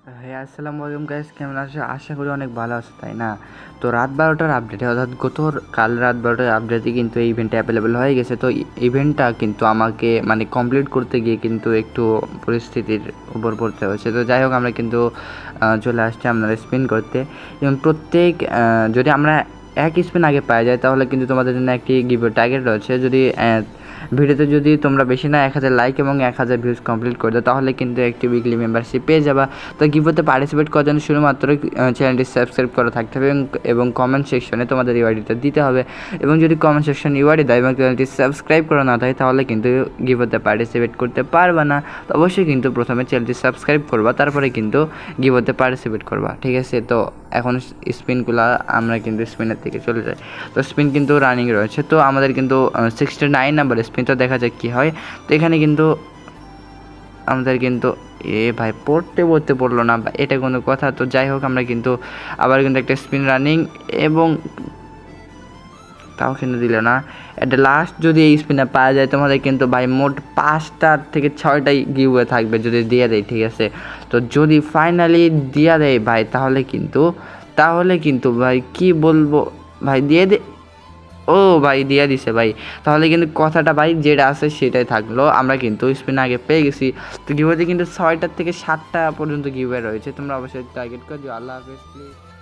হ্যাঁ, আসসালামু আলাইকুম গাইস, কেমন আছো? আশা করি অনেক ভালো আছো, তাই না? তো রাত 12টার আপডেটে, অর্থাৎ কাল রাত 12টার আপডেটে কিন্তু এই ইভেন্টটা অ্যাভেলেবেল হয়ে গেছে। তো ইভেন্টটা কিন্তু আমাকে মানে কমপ্লিট করতে গিয়ে কিন্তু একটু পরিস্থিতির উপর পড়তে হয়েছে। তো যাই হোক, আমরা কিন্তু চলে আসছি আপনারা স্পিন করতে। এবং প্রত্যেক যদি আমরা এক স্পিন আগে পাওয়া যায় তাহলে কিন্তু তোমাদের জন্য একটি গিভওয়ে টার্গেট রয়েছে। যদি ভিডিওতে যদি তোমরা বেশি না 1000 লাইক এবং 1000 ভিউজ কমপ্লিট করে দাও তাহলে কিন্তু একটি উইকলি মেম্বারশিপ পেয়ে যাবা। তো গিভওয়েতে পার্টিসিপেট করার জন্য শুধুমাত্র চ্যানেলটি সাবস্ক্রাইব করা থাকতে হবে এবং কমেন্ট সেকশনে তোমাদের ইউআইডিটা দিতে হবে। এবং যদি কমেন্ট সেকশন ইউআইডি দেয় এবং চ্যানেলটি সাবস্ক্রাইব করা না থাকে তাহলে কিন্তু গিভওয়েতে পার্টিসিপেট করতে পারবে না। তো অবশ্যই কিন্তু প্রথমে চ্যানেলটি সাবস্ক্রাইব করবা, তারপরে কিন্তু গিভওয়েতে পার্টিসিপেট করবা, ঠিক আছে? তো এখন স্পিনগুলো আমরা কিন্তু স্পিনের থেকে চলে যাই। তো স্পিন কিন্তু রানিং রয়েছে। তো আমাদের কিন্তু 69 নাম্বার স্পিন, তো দেখা যাক কী হয়। তো এখানে কিন্তু আমাদের কিন্তু ভাই পড়তে পড়লো না, এটা কোনো কথা? তো যাই হোক, আমরা কিন্তু আবার কিন্তু একটা স্পিন রানিং এবং তাও কিন্তু দিল না। এটা লাস্ট যদি এই স্পিনে পাওয়া যায় তোমাদের কিন্তু ভাই মোট 5টা থেকে 6টাই গিভওয়ে থাকবে যদি দিয়ে দেয়, ঠিক আছে? তো যদি ফাইনালি দিয়ে দেয় ভাই তাহলে কিন্তু ভাই কি বলবো, ভাই দিয়ে দে। ও ভাই দিয়ে দিছে ভাই, তাহলে কিন্তু কথাটা ভাই যেটা আছে সেটাই থাকলো। আমরা কিন্তু স্পিন আগে পেয়ে গেছি। তো গিভওয়েতে কিন্তু 6টা থেকে 7টা পর্যন্ত গিভওয়ে রয়েছে, তোমরা অবশ্যই টার্গেট করে দিও। আল্লাহ হাফেজ প্লিজ।